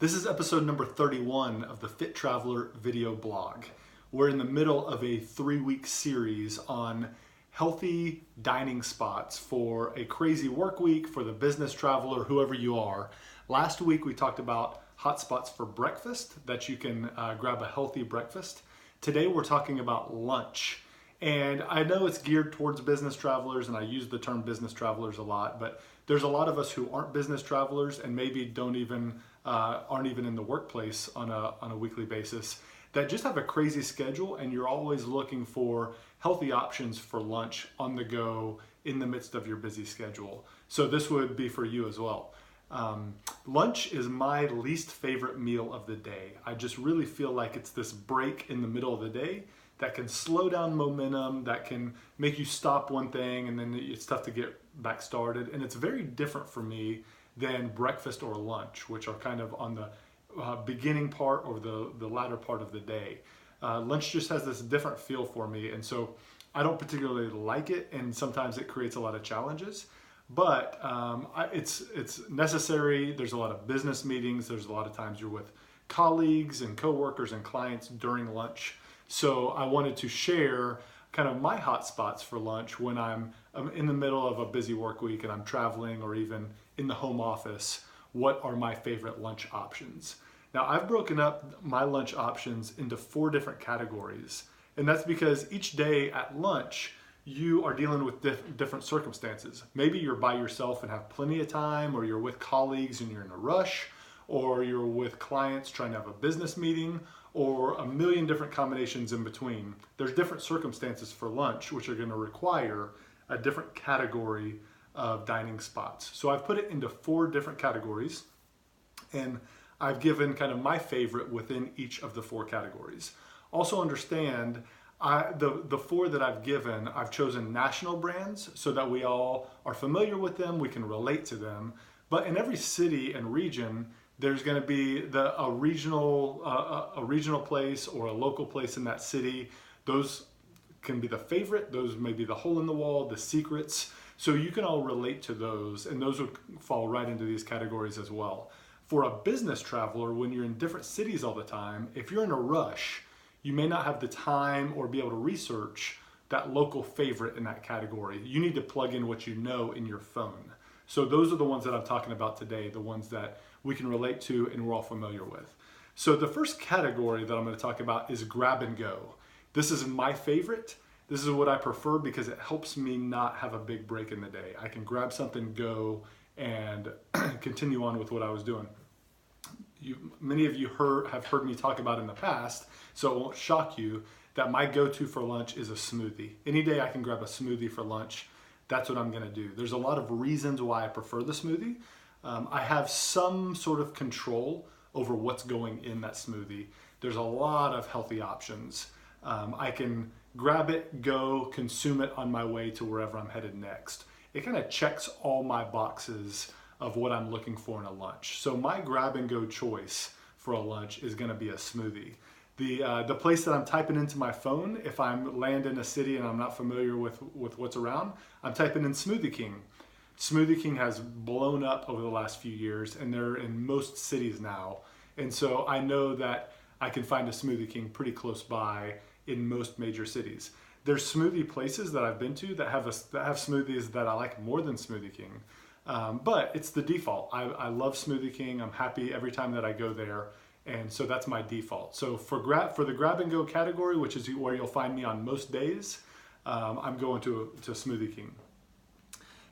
This is episode number 31 of the Fit Traveler video blog. We're in the middle of a 3-week series on healthy dining spots for a crazy work week, for the business traveler, whoever you are. Last week we talked about hot spots for breakfast, that you can grab a healthy breakfast. Today we're talking about lunch. And I know it's geared towards business travelers, and I use the term business travelers a lot, but there's a lot of us who aren't business travelers and maybe aren't even in the workplace on a weekly basis, that just have a crazy schedule, and you're always looking for healthy options for lunch on the go in the midst of your busy schedule. So this would be for you as well. Lunch is my least favorite meal of the day. I just really feel like it's this break in the middle of the day that can slow down momentum, that can make you stop one thing and then it's tough to get back started. And it's very different for me than breakfast or lunch, which are kind of on the beginning part or the latter part of the day. Lunch just has this different feel for me, and so I don't particularly like it, and sometimes it creates a lot of challenges. But it's necessary. There's a lot of business meetings. There's a lot of times you're with colleagues and coworkers and clients during lunch. So I wanted to share kind of my hot spots for lunch when I'm in the middle of a busy work week and I'm traveling or even in the home office. What are my favorite lunch options? Now, I've broken up my lunch options into 4 different categories. And that's because each day at lunch, you are dealing with different circumstances. Maybe you're by yourself and have plenty of time, or you're with colleagues and you're in a rush, or you're with clients trying to have a business meeting, or a million different combinations in between. There's different circumstances for lunch which are going to require a different category of dining spots. So I've put it into 4 different categories, and I've given kind of my favorite within each of the 4 categories. Also understand, the 4 that I've given, I've chosen national brands so that we all are familiar with them, we can relate to them. But in every city and region, there's going to be a regional place or a local place in that city. Those can be the favorite, those may be the hole in the wall, the secrets. So you can all relate to those, and those would fall right into these categories as well. For a business traveler, when you're in different cities all the time, if you're in a rush, you may not have the time or be able to research that local favorite in that category. You need to plug in what you know in your phone. So those are the ones that I'm talking about today, the ones that we can relate to and we're all familiar with. So the first category that I'm going to talk about is grab and go. This is my favorite. This is what I prefer because it helps me not have a big break in the day. I can grab something, go, and continue on with what I was doing. Many of you have heard me talk about in the past, so it won't shock you that my go-to for lunch is a smoothie. Any day I can grab a smoothie for lunch, that's what I'm going to do. There's a lot of reasons why I prefer the smoothie. I have some sort of control over what's going in that smoothie. There's a lot of healthy options. I can grab it, go, consume it on my way to wherever I'm headed next. It kind of checks all my boxes of what I'm looking for in a lunch. So my grab and go choice for a lunch is going to be a smoothie. The place that I'm typing into my phone, if I'm land in a city and I'm not familiar with what's around, I'm typing in Smoothie King. Smoothie King has blown up over the last few years, and they're in most cities now. And so I know that I can find a Smoothie King pretty close by in most major cities. There's smoothie places that I've been to that have smoothies that I like more than Smoothie King. But it's the default. I love Smoothie King. I'm happy every time that I go there. And so that's my default. So for the grab and go category, which is where you'll find me on most days, I'm going to Smoothie King.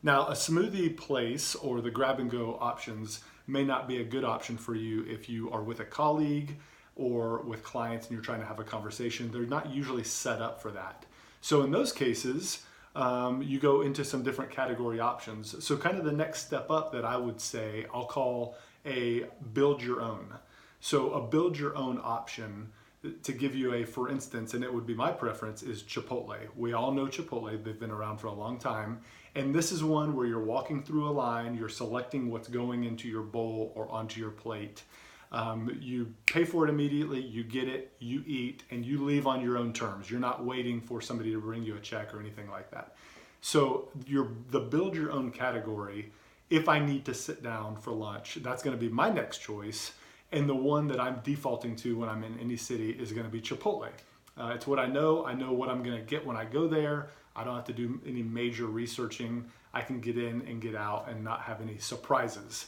Now, a smoothie place or the grab and go options may not be a good option for you if you are with a colleague or with clients and you're trying to have a conversation. They're not usually set up for that. So in those cases, you go into some different category options. So kind of the next step up that I would say, I'll call a build your own. So a build your own option, to give you for instance, and it would be my preference, is Chipotle. We all know Chipotle. They've been around for a long time. And this is one where you're walking through a line, you're selecting what's going into your bowl or onto your plate. You pay for it immediately, you get it, you eat, and you leave on your own terms. You're not waiting for somebody to bring you a check or anything like that. So the build your own category, if I need to sit down for lunch, that's going to be my next choice. And the one that I'm defaulting to when I'm in any city is going to be Chipotle. It's what I know. I know what I'm going to get when I go there. I don't have to do any major researching. I can get in and get out and not have any surprises.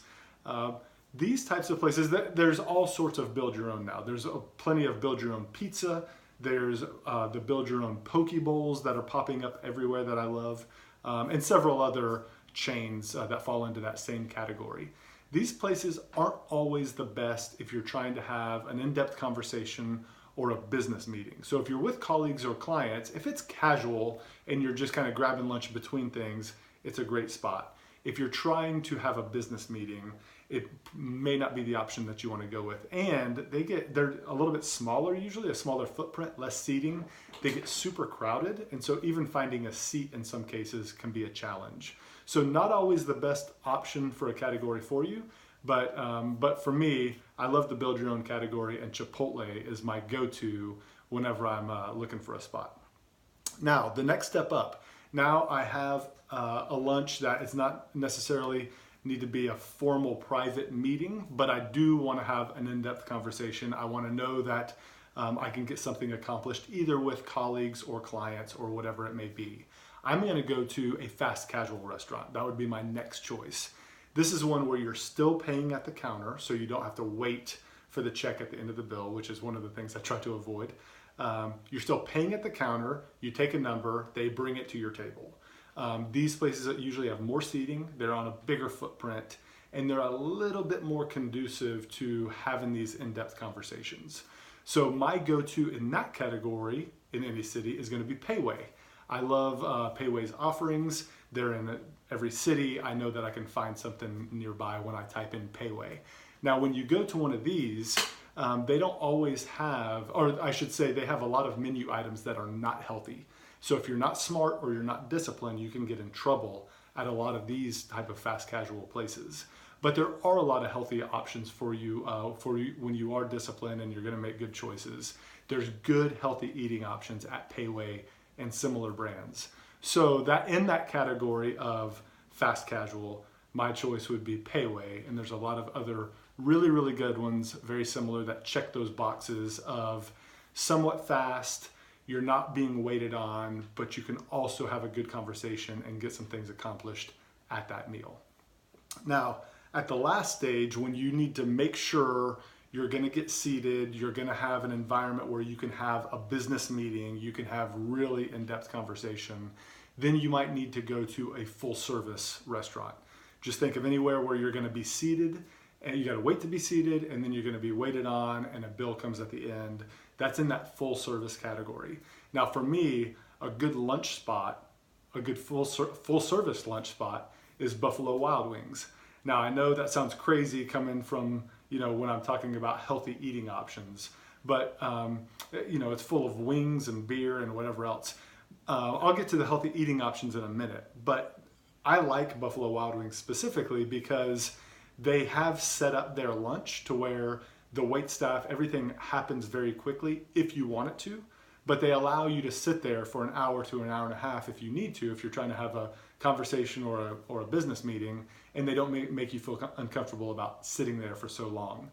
These types of places, there's all sorts of build your own now. There's plenty of build your own pizza. There's the build your own poke bowls that are popping up everywhere that I love, and several other chains that fall into that same category. These places aren't always the best if you're trying to have an in-depth conversation or a business meeting. So if you're with colleagues or clients, if it's casual and you're just kind of grabbing lunch between things, it's a great spot. If you're trying to have a business meeting, it may not be the option that you want to go with. And they're a little bit smaller, usually a smaller footprint, less seating. They get super crowded. And so even finding a seat in some cases can be a challenge. So not always the best option for a category for you. But for me, I love the build your own category, and Chipotle is my go-to whenever I'm looking for a spot. Now, the next step up. Now I have a lunch that is not necessarily need to be a formal private meeting, but I do want to have an in-depth conversation. I want to know that I can get something accomplished either with colleagues or clients or whatever it may be. I'm going to go to a fast casual restaurant. That would be my next choice. This is one where you're still paying at the counter, so you don't have to wait for the check at the end of the bill, which is one of the things I try to avoid. You're still paying at the counter, you take a number, they bring it to your table. These places usually have more seating, they're on a bigger footprint, and they're a little bit more conducive to having these in-depth conversations. So my go-to in that category in any city is going to be Payway. I love Payway's offerings. They're in every city. I know that I can find something nearby when I type in Payway. Now, when you go to one of these, they don't always have, or I should say they have a lot of menu items that are not healthy. So if you're not smart or you're not disciplined, you can get in trouble at a lot of these type of fast casual places. But there are a lot of healthy options for you when you are disciplined and you're going to make good choices. There's good healthy eating options at Payway and similar brands. So that in that category of fast casual, my choice would be Payway, and there's a lot of other really, really good ones, very similar, that check those boxes of somewhat fast, you're not being waited on, but you can also have a good conversation and get some things accomplished at that meal. Now, at the last stage, when you need to make sure you're going to get seated, you're going to have an environment where you can have a business meeting, you can have really in-depth conversation, then you might need to go to a full-service restaurant. Just think of anywhere where you're going to be seated, and you got to wait to be seated, and then you're going to be waited on, and a bill comes at the end. That's in that full-service category. Now, for me, a good lunch spot, a good full-service lunch spot is Buffalo Wild Wings. Now, I know that sounds crazy coming from, when I'm talking about healthy eating options, but, it's full of wings and beer and whatever else. I'll get to the healthy eating options in a minute, but I like Buffalo Wild Wings specifically because they have set up their lunch to where the wait staff, everything happens very quickly if you want it to, but they allow you to sit there for an hour to an hour and a half if you need to, if you're trying to have a conversation or a business meeting, and they don't make you feel uncomfortable about sitting there for so long.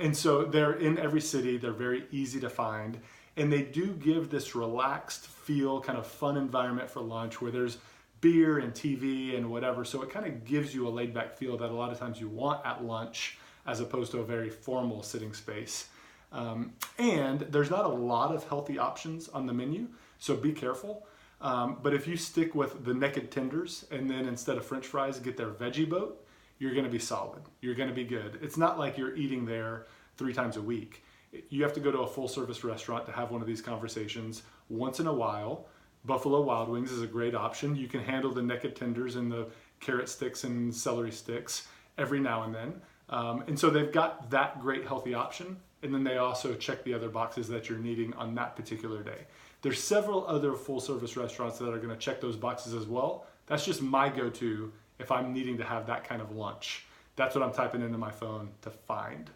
And so they're in every city, they're very easy to find, and they do give this relaxed feel, kind of fun environment for lunch where there's beer and TV and whatever, so it kind of gives you a laid back feel that a lot of times you want at lunch as opposed to a very formal sitting space. And there's not a lot of healthy options on the menu, so be careful. But if you stick with the naked tenders and then instead of French fries get their veggie boat, you're going to be solid. You're going to be good. It's not like you're eating there 3 times a week. You have to go to a full service restaurant to have one of these conversations once in a while. Buffalo Wild Wings is a great option. You can handle the naked tenders and the carrot sticks and celery sticks every now and then. And so they've got that great healthy option. And then they also check the other boxes that you're needing on that particular day. There's several other full service restaurants that are going to check those boxes as well. That's just my go-to if I'm needing to have that kind of lunch. That's what I'm typing into my phone to find.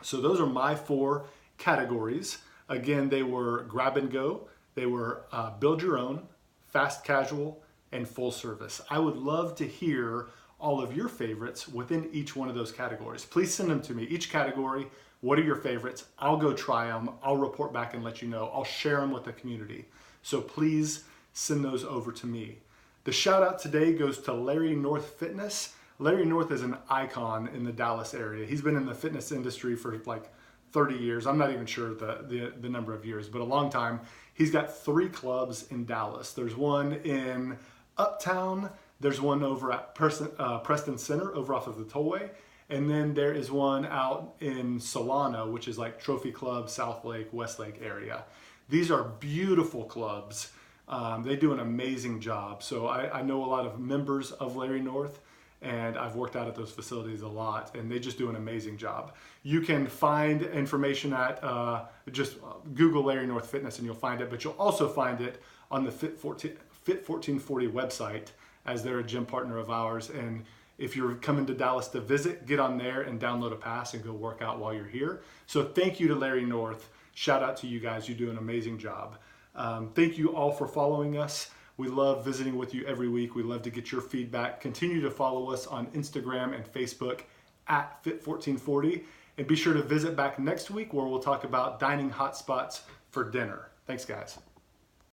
So those are my 4 categories. Again, they were grab and go. They were build your own, fast casual, and full service. I would love to hear all of your favorites within each one of those categories. Please send them to me. Each category, what are your favorites? I'll go try them. I'll report back and let you know. I'll share them with the community. So please send those over to me. The shout out today goes to Larry North Fitness. Larry North is an icon in the Dallas area. He's been in the fitness industry for like 30 years. I'm not even sure the number of years, but a long time. He's got 3 clubs in Dallas. There's one in Uptown. There's one over at Preston Center over off of the Tollway. And then there is one out in Solano, which is like Trophy Club, South Lake, Westlake area. These are beautiful clubs. They do an amazing job. So I know a lot of members of Larry North, and I've worked out at those facilities a lot, and they just do an amazing job. You can find information at just Google Larry North Fitness and you'll find it, but you'll also find it on the Fit 1440 website, as they're a gym partner of ours. And if you're coming to Dallas to visit, get on there and download a pass and go work out while you're here. So thank you to Larry North. Shout out to you guys. You do an amazing job. Thank you all for following us. We love visiting with you every week. We love to get your feedback. Continue to follow us on Instagram and Facebook at Fit1440. And be sure to visit back next week where we'll talk about dining hotspots for dinner. Thanks, guys.